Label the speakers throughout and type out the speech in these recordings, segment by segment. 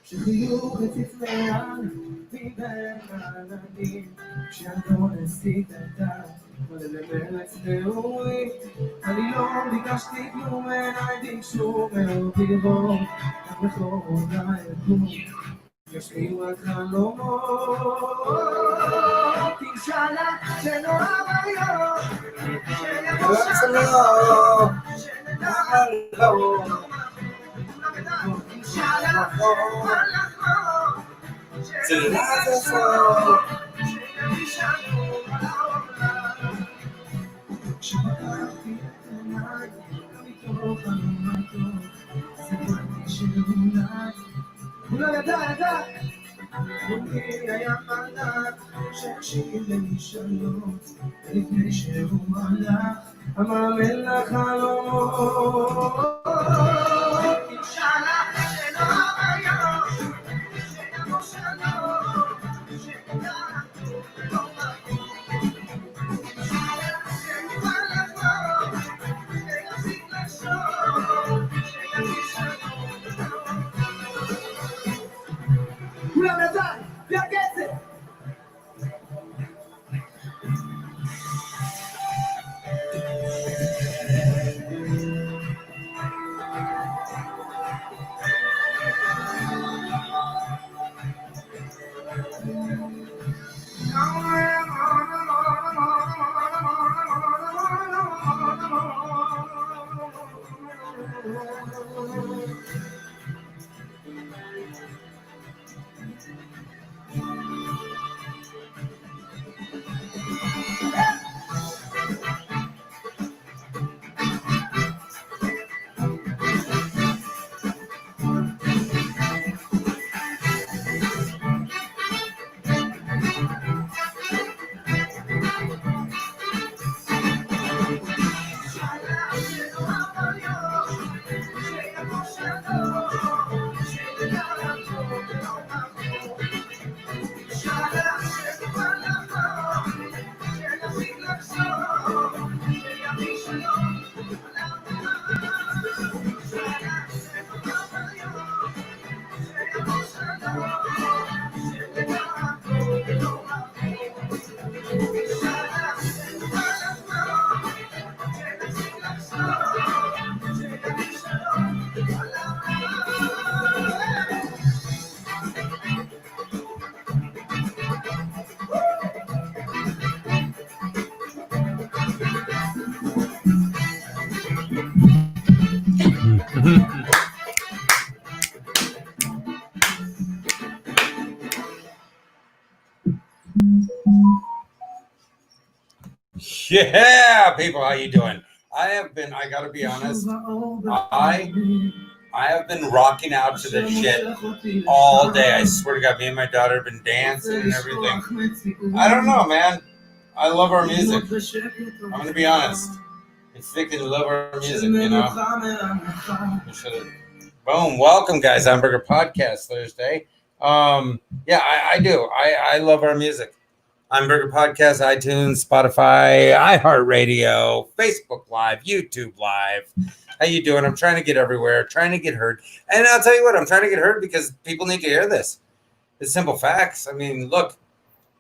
Speaker 1: שחיוך הציץ מעל מבין העננים כשהאדונס התעלתה ולמרץ נעורים אני לא ביקשתי כלום עיניי ביקשו מאוד לראות רק בכל היקום ישמיעו רק חלומות תשאלה שנאהב היום שיבוא שלום שנדע היה מלאך שהקשיב למשאלות לפני שהוא מלאך אמר מלך חלומות תשאלה שנאהב היום שיבוא שלום שנדע לא מקום תשאלה שנבא לחלום שיפסיק לחשוב שיביא שלום כולם ידיים והקצב
Speaker 2: Yeah, people, how you doing? I gotta be honest, I have been rocking out to this shit all day. I swear to God, me and my daughter have been dancing and everything. I don't know, man. I love our music. I'm gonna be honest. It's freaking love our music, you know? Boom. Welcome, guys. Hamburger Podcast Thursday. Yeah, I do. I love our music. Hamburger Podcast, iTunes, Spotify, iHeartRadio, Facebook Live, YouTube Live. How you doing? I'm trying to get everywhere, trying to get heard. And I'll tell you what, I'm trying to get heard because people need to hear this. It's simple facts. I mean, look,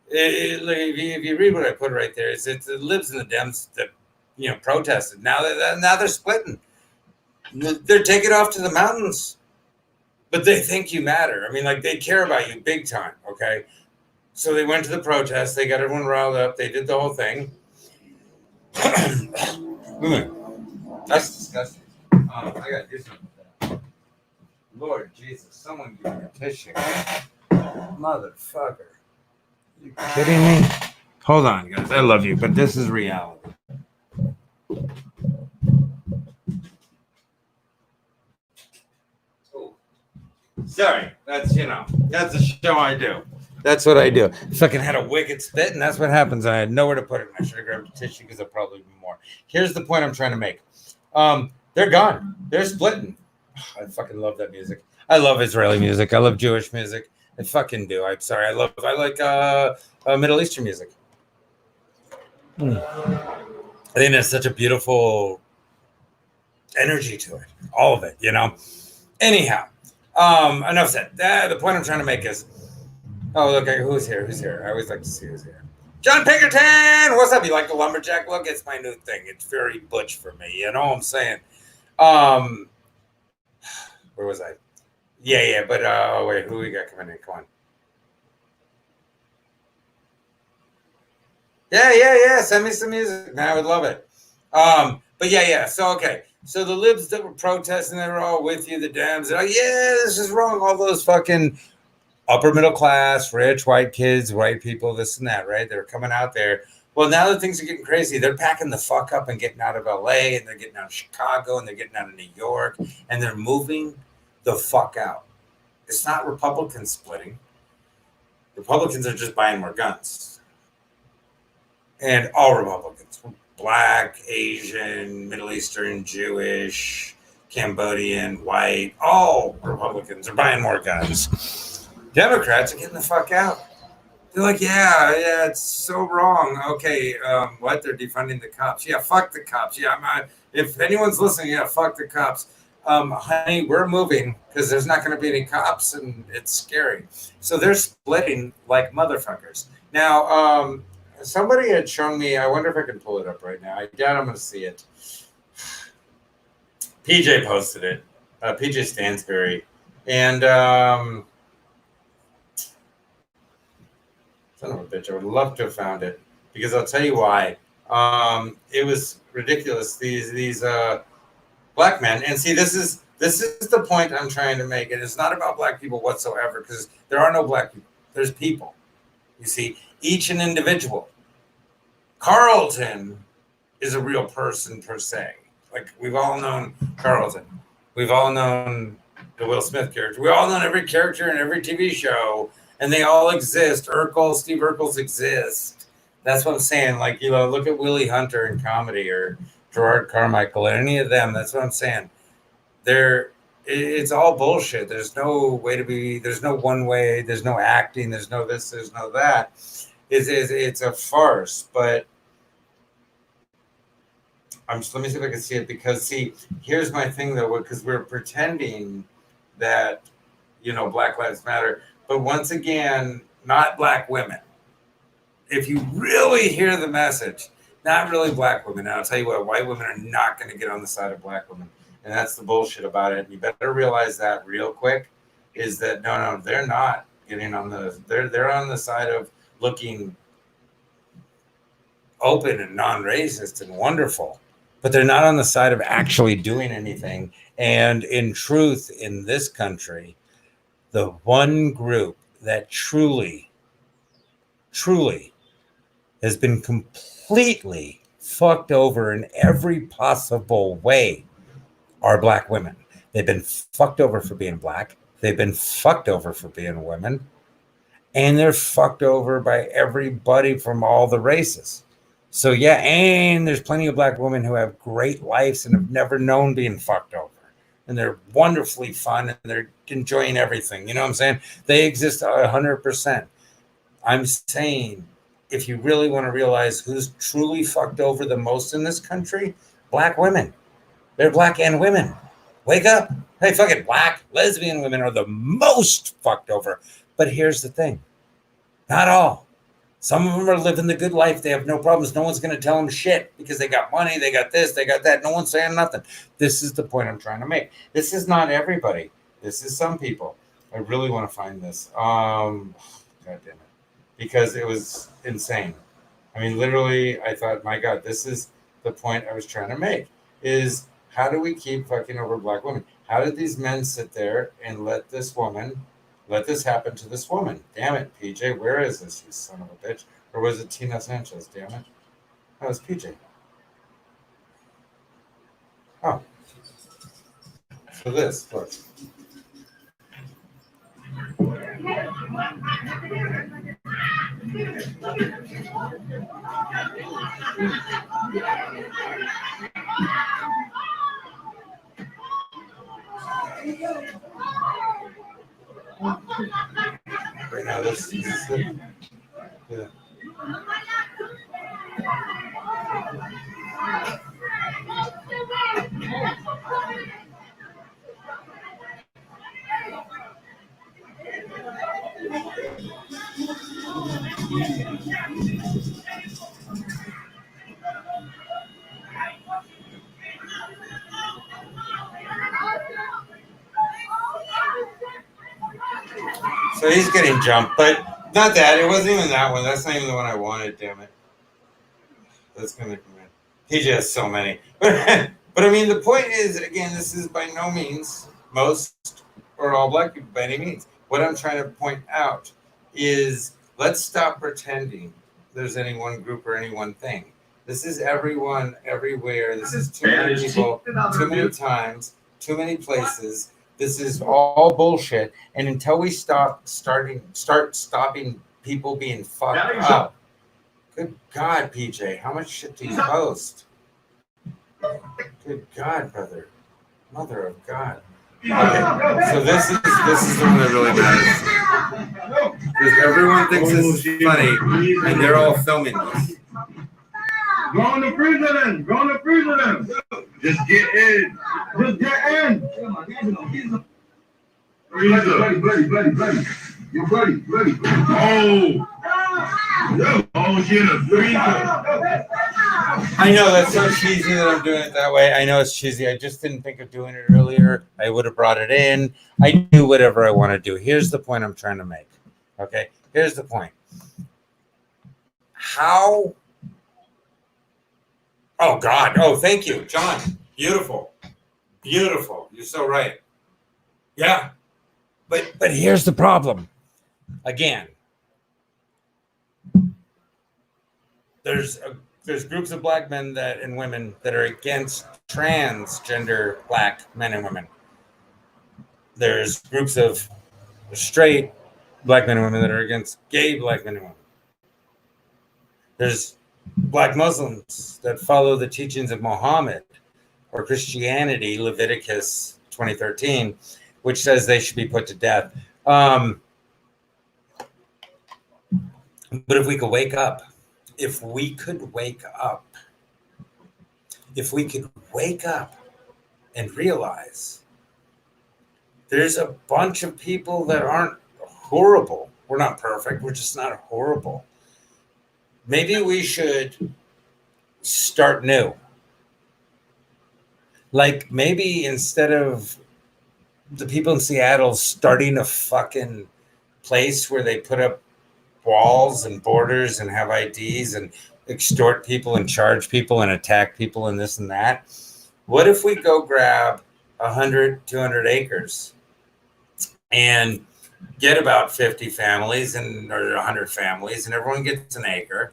Speaker 2: if you read what I put right there, it lives in the DEMS that, protested. Now they're splitting. They're taking off to the mountains. But they think you matter. I mean, like, they care about you big time, okay? So they went to the protest. They got everyone riled up. They did the whole thing. That's disgusting. I got to do something with that. Lord Jesus, someone give me a tissue. Motherfucker. You kidding me? Hold on, guys. I love you, but this is reality. Sorry. That's a show I do. That's what I do. Fucking had a wicked spit, and that's what happens. I had nowhere to put it. I should have grabbed a tissue because I'll probably be more. Here's the point I'm trying to make. They're gone. They're splitting. I fucking love that music. I love Israeli music. I love Jewish music. I fucking do. I'm sorry. I like Middle Eastern music. I think there's such a beautiful energy to it. All of it, Anyhow. Enough said. The point I'm trying to make is, oh, look, who's here? Who's here? I always like to see who's here. John Pinkerton! What's up? You like the lumberjack look? It's my new thing. It's very butch for me. You know what I'm saying? Where was I? Yeah. But wait, who we got coming in? Come on. Yeah. Send me some music. Man, I would love it. But yeah. So okay. So the libs that were protesting, they were all with you. The Dems, they're like, yeah, this is wrong. All those fucking upper middle class, rich, white kids, white people, this and that, right? They're coming out there. Well, now that things are getting crazy, they're packing the fuck up and getting out of LA, and they're getting out of Chicago, and they're getting out of New York, and they're moving the fuck out. It's not Republicans splitting. Republicans are just buying more guns. And all Republicans, Black, Asian, Middle Eastern, Jewish, Cambodian, white, all Republicans are buying more guns. Democrats are getting the fuck out. They're like, yeah, it's so wrong. Okay, what? They're defunding the cops. Yeah, fuck the cops. Yeah, if anyone's listening, yeah, fuck the cops. Honey, we're moving because there's not going to be any cops, and it's scary. So they're splitting like motherfuckers. Now, somebody had shown me, I wonder if I can pull it up right now. I doubt I'm going to see it. PJ posted it. PJ Stansberry. And son of a bitch, I would love to have found it because I'll tell you why. It was ridiculous. These black men, and see, this is the point I'm trying to make. And it's not about black people whatsoever because there are no black people. There's people. You see, each an individual. Carlton is a real person per se. Like we've all known Carlton. We've all known the Will Smith character. We all known every character in every TV show. And they all exist. Steve Urkel's exist. That's what I'm saying. Like, you know, look at Willie Hunter in comedy or Gerard Carmichael or any of them. That's what I'm saying. It's all bullshit. There's no way to be. There's no one way. There's no acting. There's no this. There's no that. It's a farce. But let me see if I can see it because see, here's my thing though, because we're pretending that, you know, Black Lives Matter. But once again, not black women. If you really hear the message, not really black women. And I'll tell you what, white women are not going to get on the side of black women. And that's the bullshit about it. You better realize that real quick is that no, they're not getting on they're on the side of looking open and non-racist and wonderful. But they're not on the side of actually doing anything. And in truth, in this country, the one group that truly has been completely fucked over in every possible way are black women. They've been fucked over for being black. They've been fucked over for being women. And they're fucked over by everybody from all the races. So yeah, and there's plenty of black women who have great lives and have never known being fucked over. And they're wonderfully fun and they're enjoying everything. You know what I'm saying? They exist 100%. I'm saying if you really want to realize who's truly fucked over the most in this country, black women. They're black and women. Wake up. Hey, fucking black lesbian women are the most fucked over. But here's the thing. Not all. Some of them are living the good life. They have no problems. No one's going to tell them shit because they got money. They got this. They got that. No one's saying nothing. This is the point I'm trying to make. This is not everybody. This is some people. I really want to find this. God damn it. Because it was insane. I mean, literally, I thought, my God, this is the point I was trying to make. Is how do we keep fucking over black women? How did these men sit there and let this happen to this woman? Damn it, PJ, where is this, you son of a bitch? Or was it Tina Sanchez, damn it? That was PJ. Oh. So this, look. Right now, this is it. Yeah. So he's getting jumped, but not that. It wasn't even that one. That's not even the one I wanted, damn it. That's going to come in. He just so many. But I mean, the point is, again, this is by no means most or all black people by any means. What I'm trying to point out is let's stop pretending there's any one group or any one thing. This is everyone, everywhere. This is too many people, too many times, too many places. This is all bullshit. And until we start stopping people being fucked up. Good God, PJ, how much shit do you post? Good God, brother. Mother of God. Okay, so this is the one that really matters. Because everyone thinks this is funny, and they're all filming this.
Speaker 3: Go on the freezer then. Go on the freezer then. Just get in. Just get in. Freezer. Buddy. You're buddy. Oh. Oh, she in the freezer.
Speaker 2: I know that's so cheesy that I'm doing it that way. I know it's cheesy. I just didn't think of doing it earlier. I would have brought it in. I do whatever I want to do. Here's the point I'm trying to make. Okay, here's the point. How? Oh God! Oh, thank you, John. Beautiful. You're so right. Yeah, but here's the problem. Again, there's groups of black men and women that are against transgender black men and women. There's groups of straight black men and women that are against gay black men and women. There's black Muslims that follow the teachings of Muhammad or Christianity, Leviticus 20:13, which says they should be put to death. But if we could wake up, if we could wake up and realize there's a bunch of people that aren't horrible. We're not perfect. We're just not horrible. Maybe we should start new. Like maybe instead of the people in Seattle starting a fucking place where they put up walls and borders and have IDs and extort people and charge people and attack people and this and that. What if we go grab 100, 200 acres and get about 50 families or 100 families and everyone gets an acre.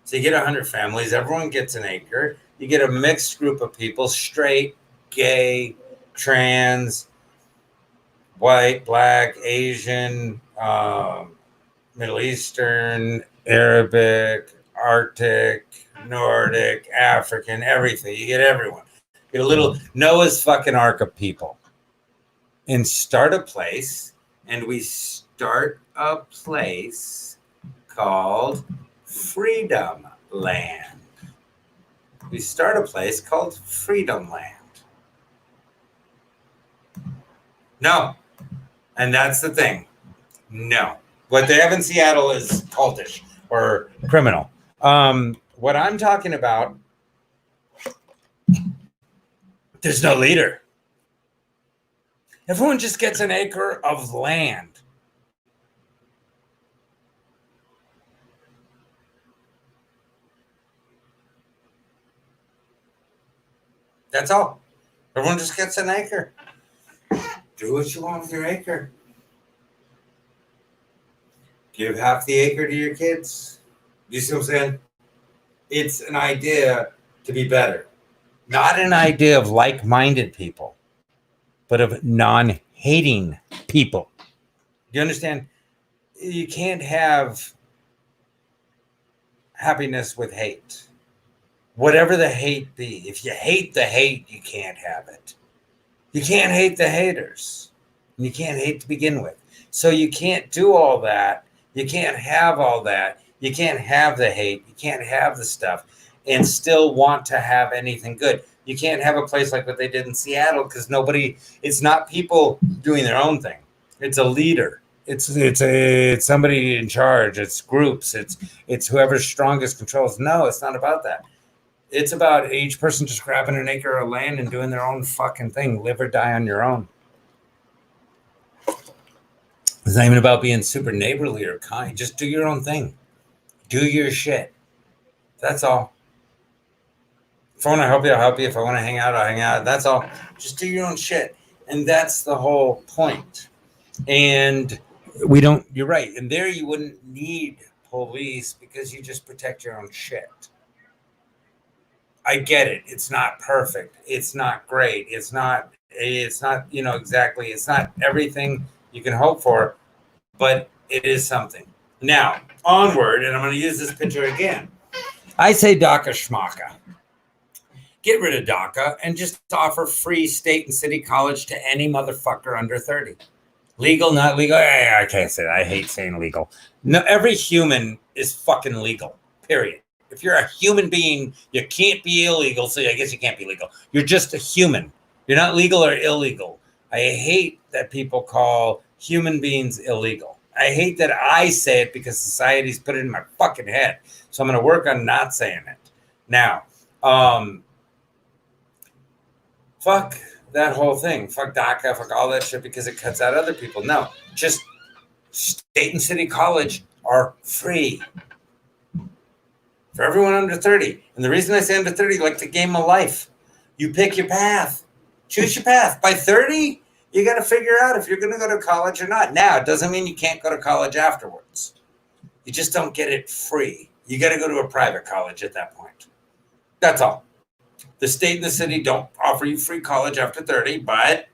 Speaker 2: So you get 100 families, everyone gets an acre. You get a mixed group of people, straight, gay, trans, white, black, Asian, Middle Eastern, Arabic, Arctic, Nordic, African, everything. You get everyone. You get a little Noah's fucking Ark of people. And start a place. And we start a place called FREEDOMLAND. We start a place called FREEDOMLAND. No. And that's the thing. No. What they have in Seattle is cultish or criminal. What I'm talking about, there's no leader. Everyone just gets an acre of land. That's all. Everyone just gets an acre. Do what you want with your acre. Give half the acre to your kids. You see what I'm saying? It's an idea to be better. Not an idea of like-minded people, but of non-hating people. You understand? You can't have happiness with hate. Whatever the hate be. If you hate the hate, you can't have it. You can't hate the haters. You can't hate to begin with. So you can't do all that. You can't have all that. You can't have the hate. You can't have the stuff and still want to have anything good. You can't have a place like what they did in Seattle because it's not people doing their own thing. It's a leader It's somebody in charge. It's groups. It's whoever's strongest controls. No, it's not about that. It's about each person just grabbing an acre of land and doing their own fucking thing. Live or die on your own. It's not even about being super neighborly or kind. Just do your own thing. Do your shit. That's all. If I want to help you, I'll help you. If I want to hang out, I'll hang out. That's all. Just do your own shit. And that's the whole point. And you're right. And there you wouldn't need police because you just protect your own shit. I get it. It's not perfect. It's not great. It's not, exactly. It's not everything you can hope for, but it is something. Now, onward, and I'm going to use this picture again. I say DACA SCHMAKA. Get rid of DACA and just offer free state and city college to any motherfucker under 30. Legal, not legal. I can't say that. I hate saying legal. No, every human is fucking legal, period. If you're a human being, you can't be illegal. So I guess you can't be legal. You're just a human. You're not legal or illegal. I hate that people call human beings illegal. I hate that I say it because society's put it in my fucking head. So I'm going to work on not saying it. Now, fuck that whole thing. Fuck DACA, fuck all that shit because it cuts out other people. No, just state and city college are free for everyone under 30. And the reason I say under 30, like the game of life, you pick your path. Choose your path. By 30, you got to figure out if you're going to go to college or not. Now, it doesn't mean you can't go to college afterwards. You just don't get it free. You got to go to a private college at that point. That's all. The state and the city don't offer you free college after 30, but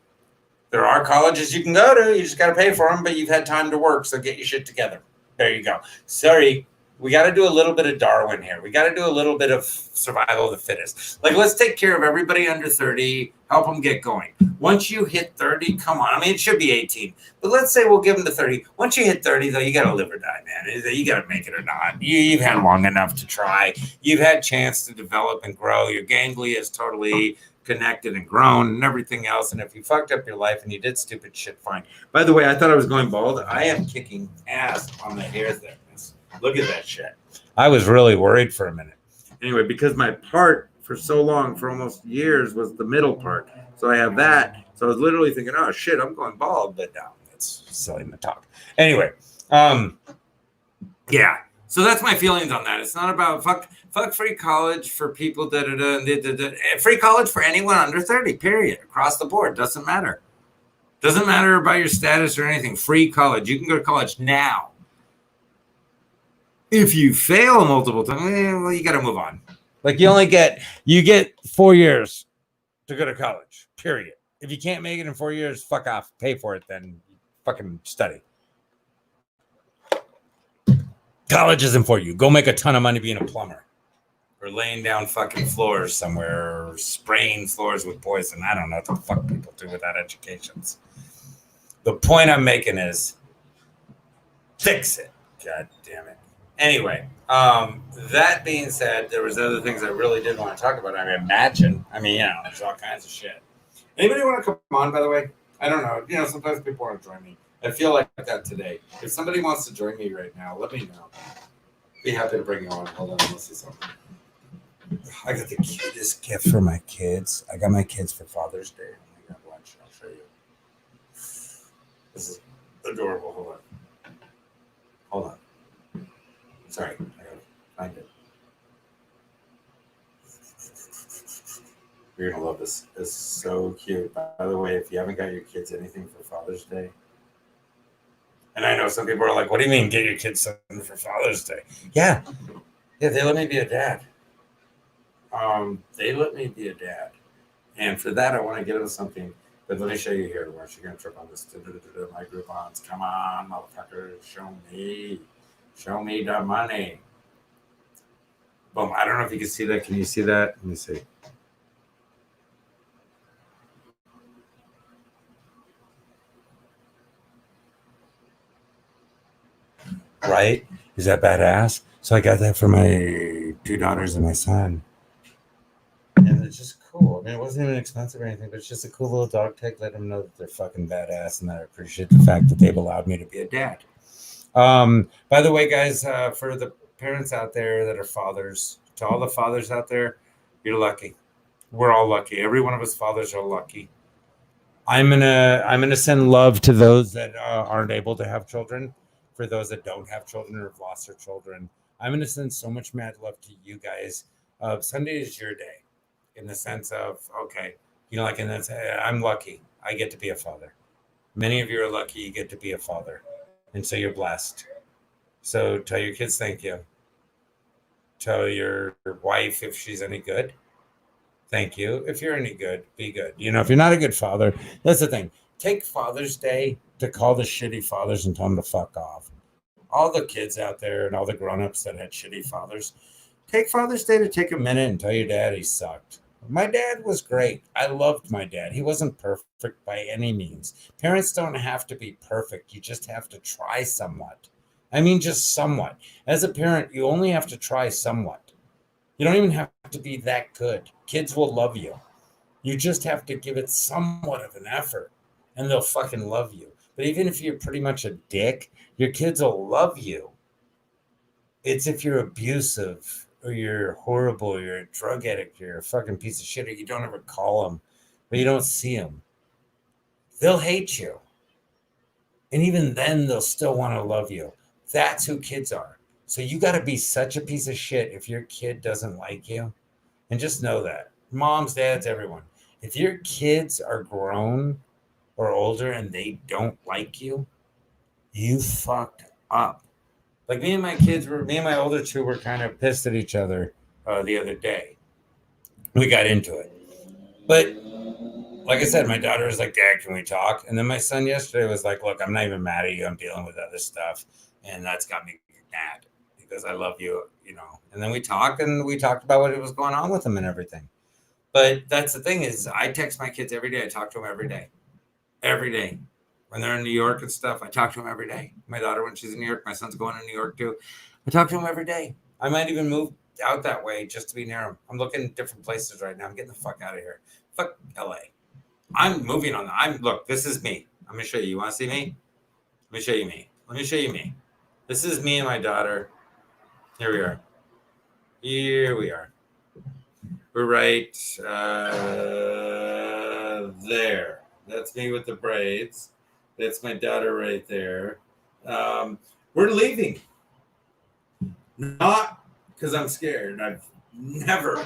Speaker 2: there are colleges you can go to. You just got to pay for them, but you've had time to work, so get your shit together. There you go. Sorry. We got to do a little bit of Darwin here. We got to do a little bit of survival of the fittest. Like, let's take care of everybody under 30, help them get going. Once you hit 30, come on. I mean, it should be 18, but let's say we'll give them to 30. Once you hit 30, though, you got to live or die, man. You got to make it or not. You've had long enough to try. You've had chance to develop and grow. Your ganglia is totally connected and grown and everything else. And if you fucked up your life and you did stupid shit, fine. By the way, I thought I was going bald. I am kicking ass on the hair thickness. Look at that shit. I was really worried for a minute. Anyway, because my part for so long, for almost years, was the middle part. So I have that. So I was literally thinking, oh, shit, I'm going bald. But no, it's silly to talk. Anyway, yeah. So that's my feelings on that. It's not about fuck free college for people, free college for anyone under 30, period. Across the board. Doesn't matter. Doesn't matter about your status or anything. Free college. You can go to college now. If you fail multiple times, well, you got to move on. Like you get 4 years to go to college, period. If you can't make it in 4 years, fuck off. Pay for it, then fucking study. College isn't for you. Go make a ton of money being a plumber or laying down fucking floors somewhere or spraying floors with poison. I don't know what the fuck people do without educations. The point I'm making is fix it. God damn it. Anyway, that being said, there was other things I really did want to talk about. There's all kinds of shit. Anybody want to come on, by the way? I don't know. Sometimes people want to join me. I feel like that today. If somebody wants to join me right now, let me know. Be happy to bring you on. Hold on, let me see something. I got the cutest gift for my kids. I got my kids for Father's Day. I got lunch. I'll show you. This is adorable. Hold on. Sorry, I gotta find it. You're gonna love this. It's so cute. By the way, if you haven't got your kids anything for Father's Day, and I know some people are like, "What do you mean, get your kids something for Father's Day?" Yeah, they let me be a dad. They let me be a dad, and for that, I want to get them something. But let me show you here. Where you're gonna trip on this? My Groupons. Come on, motherfucker, show me. Show me the money. Boom. I don't know if you can see that. Can you see that? Let me see. Right? Is that badass? So I got that for my 2 daughters and my son. And it's just cool. And it wasn't even expensive or anything, but it's just a cool little dog tag. Let them know that they're fucking badass and that I appreciate the fact that they've allowed me to be a dad. By the way, guys, for the parents out there that are fathers, to all the fathers out there, you're lucky. We're all lucky. Every one of us fathers are lucky. I'm gonna send love to those that aren't able to have children. For those that don't have children or have lost their children, I'm gonna send so much mad love to you guys. Sunday is your day, in the sense of, okay, you know, like in that, I'm lucky. I get to be a father. Many of you are lucky you get to be a father, and so you're blessed. So tell your kids thank you. Tell your wife, if she's any good, thank you. If you're any good, be good. You know, if you're not a good father, that's the thing. Take Father's Day to call the shitty fathers and tell them to fuck off. All the kids out there and all the grown-ups that had shitty fathers, take Father's Day to take a minute and tell your dad he sucked. My dad was great. I loved my dad. He wasn't perfect by any means. Parents don't have to be perfect. You just have to try somewhat. I mean, just somewhat. As a parent, you only have to try somewhat. You don't even have to be that good. Kids will love you. You just have to give it somewhat of an effort, and they'll fucking love you. But even if you're pretty much a dick, your kids will love you. It's if you're abusive, or you're horrible, or you're a drug addict, or you're a fucking piece of shit, or you don't ever call them, or you don't see them, they'll hate you. And even then, they'll still want to love you. That's who kids are. So you got to be such a piece of shit if your kid doesn't like you. And just know that. Moms, dads, everyone. If your kids are grown or older and they don't like you, you fucked up. Like me and my older two were kind of pissed at each other the other day. We got into it. But like I said, my daughter was like, Dad, can we talk? And then my son yesterday was like, look, I'm not even mad at you. I'm dealing with other stuff. And that's got me mad because I love you, you know. And then we talked about what was going on with him and everything. But that's the thing is I text my kids every day. I talk to them every day. Every day. When they're in New York and stuff, I talk to them every day. My daughter, when she's in New York, my son's going to New York too. I talk to them every day. I might even move out that way just to be near them. I'm looking at different places right now. I'm getting the fuck out of here. Fuck LA. I'm moving on. Look, this is me. I'm going to show you. You want to see me? Let me show you me. Let me show you me. This is me and my daughter. Here we are. Here we are. We're right there. That's me with the braids. That's my daughter right there. We're leaving. Not because I'm scared. I've never,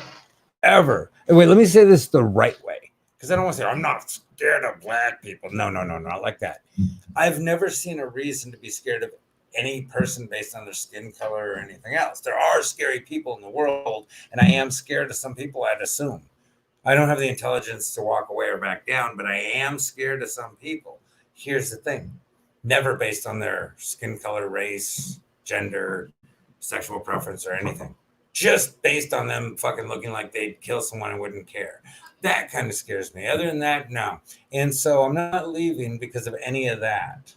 Speaker 2: ever. Wait, let me say this the right way. Because I don't want to say, I'm not scared of black people. No, not like that. I've never seen a reason to be scared of any person based on their skin color or anything else. There are scary people in the world, and I am scared of some people, I'd assume. I don't have the intelligence to walk away or back down, but I am scared of some people. Here's the thing. Never based on their skin color, race, gender, sexual preference, or anything. Just based on them fucking looking like they'd kill someone and wouldn't care. That kind of scares me. Other than that, no. And so I'm not leaving because of any of that.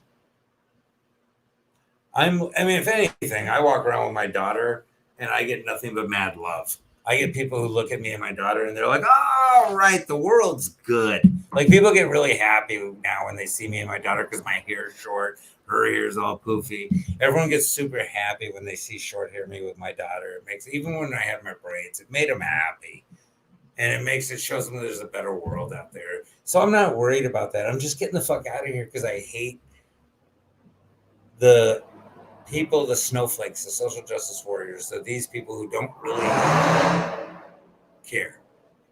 Speaker 2: If anything, I walk around with my daughter and I get nothing but mad love. I get people who look at me and my daughter and they're like, oh, right, the world's good. Like people get really happy now when they see me and my daughter because my hair is short, her hair is all poofy. Everyone gets super happy when they see short hair me with my daughter. It makes, even when I had my braids, it made them happy. And it shows them there's a better world out there. So I'm not worried about that. I'm just getting the fuck out of here because I hate the people, the snowflakes, the social justice warriors, these people who don't really care,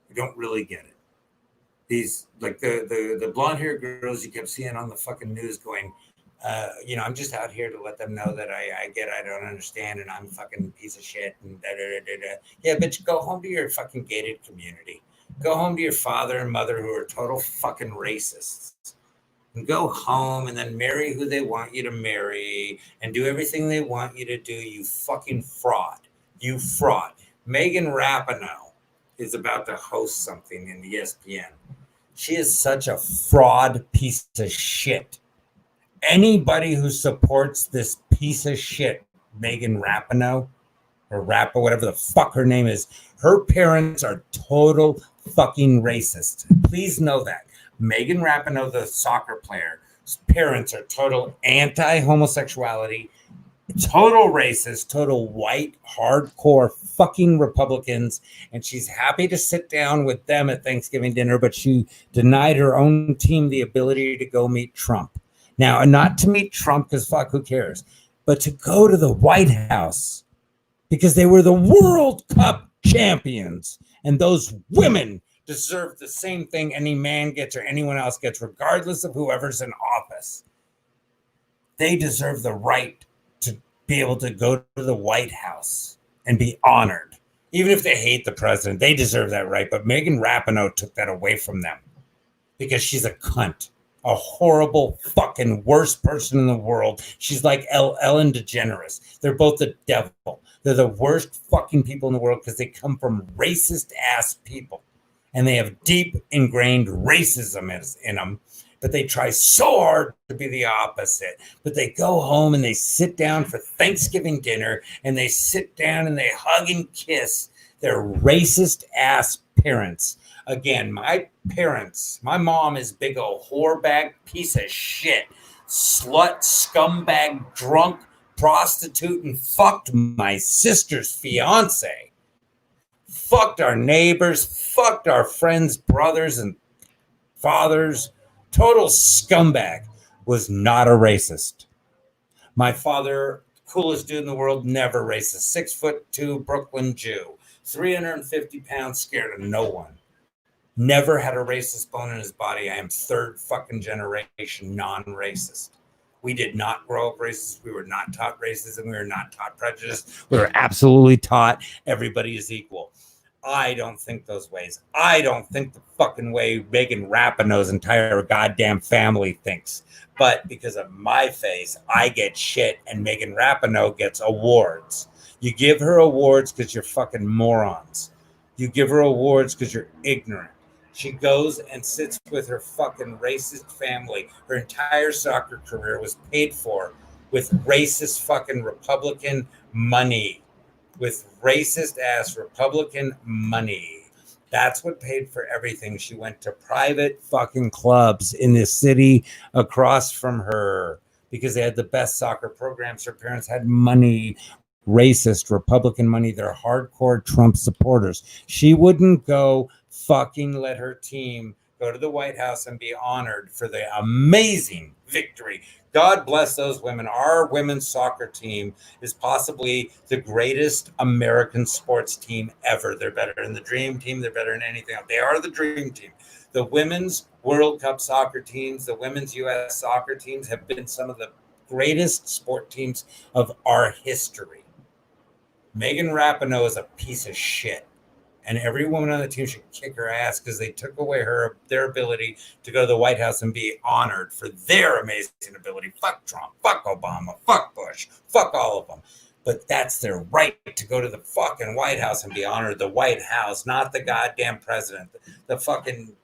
Speaker 2: who don't really get it. These, like the blonde haired girls you kept seeing on the fucking news going, I'm just out here to let them know that I don't understand, and I'm a fucking piece of shit. And Yeah, bitch, go home to your fucking gated community. Go home to your father and mother who are total fucking racists. And go home and then marry who they want you to marry and do everything they want you to do. You fucking fraud. You fraud. Megan Rapinoe is about to host something in ESPN. She is such a fraud piece of shit. Anybody who supports this piece of shit, Megan Rapinoe, or Rappa, whatever the fuck her name is, her parents are total fucking racist. Please know that. Megan Rapinoe, the soccer player, parents are total anti-homosexuality, total racist, total white, hardcore fucking Republicans. And she's happy to sit down with them at Thanksgiving dinner, but she denied her own team the ability to go meet Trump. Now, and not to meet Trump because fuck, who cares? But to go to the White House because they were the World Cup champions. And those women deserve the same thing any man gets or anyone else gets, regardless of whoever's in office. They deserve the right to be able to go to the White House and be honored. Even if they hate the president, they deserve that right. But Megan Rapinoe took that away from them because she's a cunt, a horrible fucking worst person in the world. She's like Ellen DeGeneres. They're both the devil. They're the worst fucking people in the world because they come from racist ass people and they have deep ingrained racism in them. But they try so hard to be the opposite. But they go home and they sit down for Thanksgiving dinner and they sit down and they hug and kiss their racist ass parents. Again, my parents, my mom is big old whorebag piece of shit, slut, scumbag, drunk, prostitute, and fucked my sister's fiance. Fucked our neighbors, fucked our friends' brothers and fathers. Total scumbag. Was not a racist. My father, coolest dude in the world, never racist. 6'2" Brooklyn Jew, 350 pounds, scared of no one. Never had a racist bone in his body. I am third fucking generation non-racist. We did not grow up racist. We were not taught racism. We were not taught prejudice. We were absolutely taught everybody is equal. I don't think those ways. I don't think the fucking way Megan Rapinoe's entire goddamn family thinks. But because of my face, I get shit and Megan Rapinoe gets awards. You give her awards because you're fucking morons. You give her awards because you're ignorant. She goes and sits with her fucking racist family. Her entire soccer career was paid for with racist fucking Republican money. With racist ass Republican money. That's what paid for everything. She went to private fucking clubs in the city across from her because they had the best soccer programs. Her parents had money. Racist Republican money. They're hardcore Trump supporters. She wouldn't go fucking let her team go to the White House and be honored for the amazing victory. God bless those women. Our women's soccer team is possibly the greatest American sports team ever. They're better than the Dream Team. They're better than anything else. They are the Dream Team. The women's World Cup soccer teams, the women's U.S. soccer teams have been some of the greatest sport teams of our history. Megan Rapinoe is a piece of shit. And every woman on the team should kick her ass because they took away their ability to go to the White House and be honored for their amazing ability. Fuck Trump, fuck Obama, fuck Bush, fuck all of them. But that's their right to go to the fucking White House and be honored. The White House, not the goddamn president. The fucking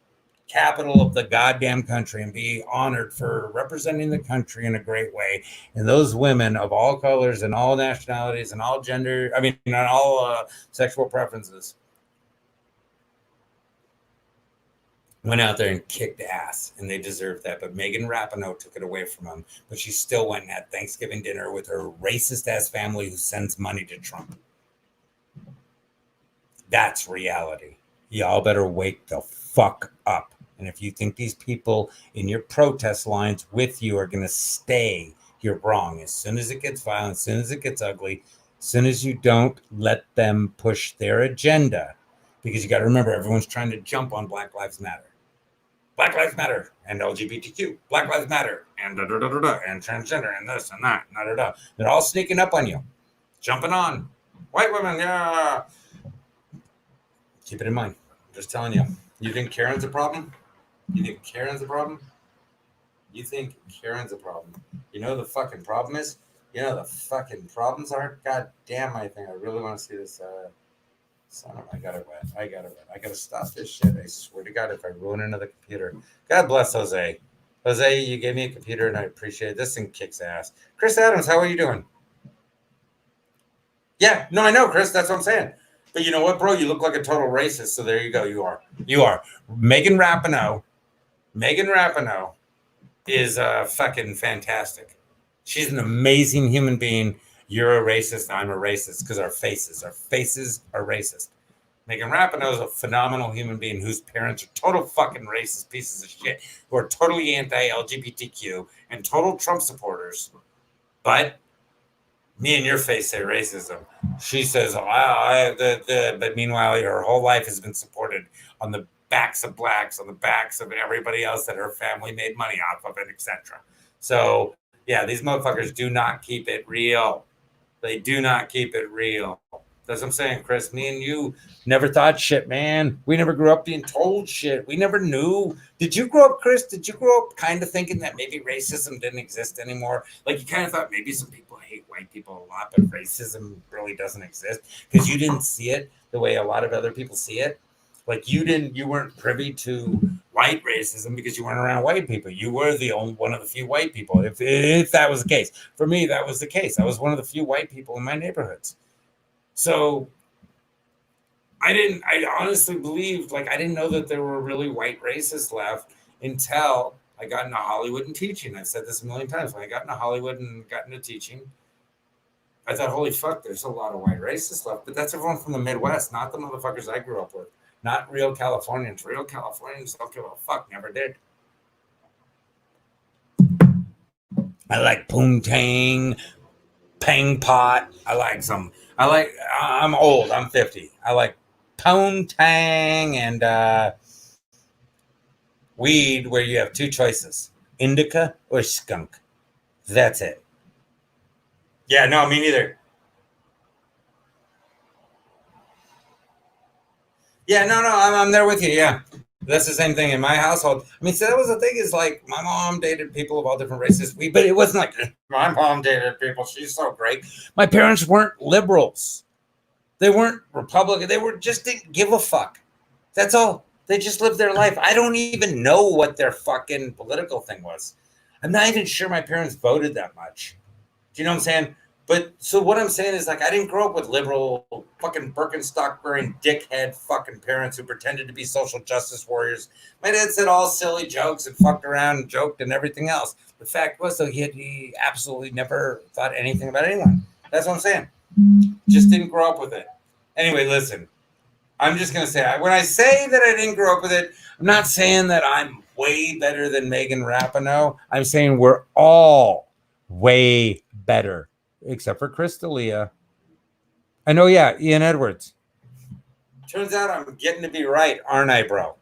Speaker 2: capital of the goddamn country, and be honored for representing the country in a great way. And those women of all colors and all nationalities and all gender, and all sexual preferences, went out there and kicked ass, and they deserve that. But Megan Rapinoe took it away from them. But she still went and had Thanksgiving dinner with her racist-ass family who sends money to Trump. That's reality. Y'all better wake the fuck up. And if you think these people in your protest lines with you are going to stay, you're wrong. As soon as it gets violent, as soon as it gets ugly, as soon as you don't let them push their agenda, because you got to remember, everyone's trying to jump on Black Lives Matter. Black Lives Matter and LGBTQ. Black Lives Matter and and transgender and this and that. They're all sneaking up on you, jumping on white women. Yeah. Keep it in mind. I'm just telling you. You think Karen's a problem? You think Karen's a problem? You think Karen's a problem? You know the fucking problem is? You know the fucking problems are? God damn, I think I really want to see this. I got it wet. I got to stop this shit. I swear to God, if I ruin another computer. God bless Jose. Jose, you gave me a computer and I appreciate it. This thing kicks ass. Chris Adams, how are you doing? Yeah, no, I know, Chris. That's what I'm saying. But you know what, bro? You look like a total racist. So there you go. You are. Megan Rapinoe is fucking fantastic. She's an amazing human being. You're a racist. I'm a racist because our faces are racist. Megan Rapinoe is a phenomenal human being whose parents are total fucking racist pieces of shit who are totally anti-LGBTQ and total Trump supporters. But me and your face say racism. She says, but meanwhile, her whole life has been supported on the backs of blacks, on the backs of everybody else that her family made money off of it, etc. So, yeah, these motherfuckers do not keep it real. They do not keep it real. That's what I'm saying, Chris. Me and you never thought shit, man. We never grew up being told shit. We never knew. Did you grow up, Chris? Did you grow up kind of thinking that maybe racism didn't exist anymore? Like you kind of thought maybe some people hate white people a lot, but racism really doesn't exist because you didn't see it the way a lot of other people see it. Like you weren't privy to white racism because you weren't around white people. You were the only one of the few white people. If that was the case, for me, that was the case. I was one of the few white people in my neighborhoods. So I honestly believed, like, I didn't know that there were really white racists left until I got into Hollywood and teaching. I've said this a million times. When I got into Hollywood and got into teaching, I thought, holy fuck, there's a lot of white racists left. But that's everyone from the Midwest, not the motherfuckers I grew up with. Not real Californians. Real Californians don't give a fuck. Never did. I like poontang, pang pot. I'm old. I'm 50. I like poontang and weed where you have two choices, indica or skunk. That's it. Yeah, no, me neither. Yeah, no, I'm there with you. Yeah, that's the same thing in my household. I mean, so that was the thing is like my mom dated people of all different races. But it wasn't like my mom dated people. She's so great. My parents weren't liberals. They weren't Republican. They were just didn't give a fuck. That's all. They just lived their life. I don't even know what their fucking political thing was. I'm not even sure my parents voted that much. Do you know what I'm saying? But so what I'm saying is like I didn't grow up with liberal fucking Birkenstock wearing dickhead fucking parents who pretended to be social justice warriors. My dad said all silly jokes and fucked around and joked and everything else. The fact was though he absolutely never thought anything about anyone. That's what I'm saying. Just didn't grow up with it. Anyway, listen. I'm just gonna say when I say that I didn't grow up with it, I'm not saying that I'm way better than Megan Rapinoe. I'm saying we're all way better. Except for Chris D'Elia. I know, yeah, Ian Edwards. Turns out I'm getting to be right, aren't I, bro?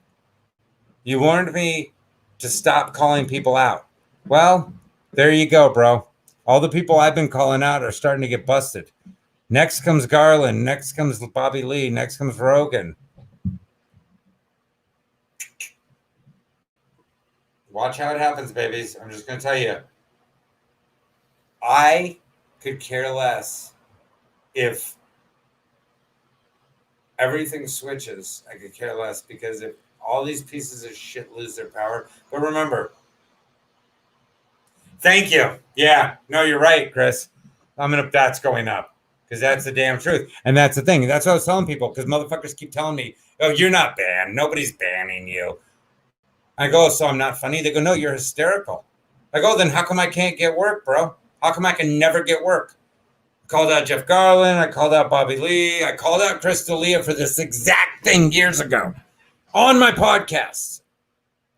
Speaker 2: You warned me to stop calling people out. Well, there you go, bro. All the people I've been calling out are starting to get busted. Next comes Garland. Next comes Bobby Lee. Next comes Rogan. Watch how it happens, babies. I'm just going to tell you. I could care less if everything switches. I could care less because if all these pieces of shit lose their power. But remember, thank you. Yeah, no, you're right, Chris. That's going up because that's the damn truth. And that's the thing. That's what I was telling people because motherfuckers keep telling me, oh, you're not banned. Nobody's banning you. I go, so I'm not funny? They go, no, you're hysterical. I go, then how come I can't get work, bro? How come I can never get work? I called out Jeff Garland. I called out Bobby Lee. I called out Chris D'Elia for this exact thing years ago on my podcast.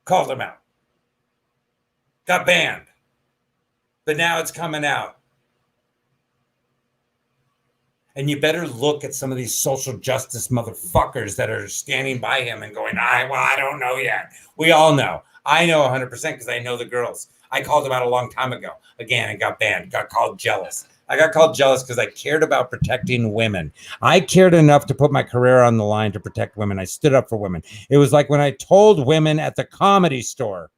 Speaker 2: Called him out. Got banned. But now it's coming out. And you better look at some of these social justice motherfuckers that are standing by him and going, I don't know yet. We all know. I know 100% because I know the girls. I called them out a long time ago. Again, I got banned, got called jealous. I got called jealous because I cared about protecting women. I cared enough to put my career on the line to protect women. I stood up for women. It was like when I told women at the Comedy Store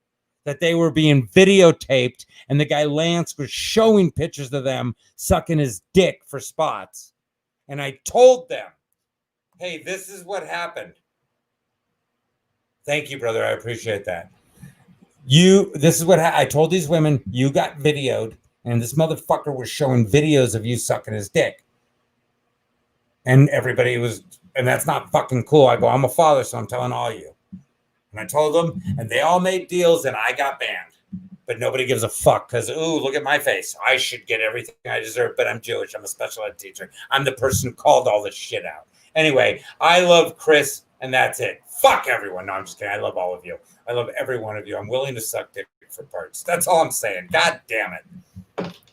Speaker 2: that they were being videotaped and the guy Lance was showing pictures of them sucking his dick for spots. And I told them, hey, this is what happened. Thank you, brother. I appreciate that. This is what I told these women. You got videoed, and this motherfucker was showing videos of you sucking his dick. And everybody was And that's not fucking cool. I go, I'm a father, so I'm telling all you. And I told them, and they all made deals, and I got banned. But nobody gives a fuck because, ooh, look at my face. I should get everything I deserve, but I'm Jewish. I'm a special ed teacher. I'm the person who called all this shit out. Anyway, I love Chris, and that's it. Fuck everyone. No, I'm just kidding. I love all of you. I love every one of you. I'm willing to suck dick for parts. That's all I'm saying. God damn it.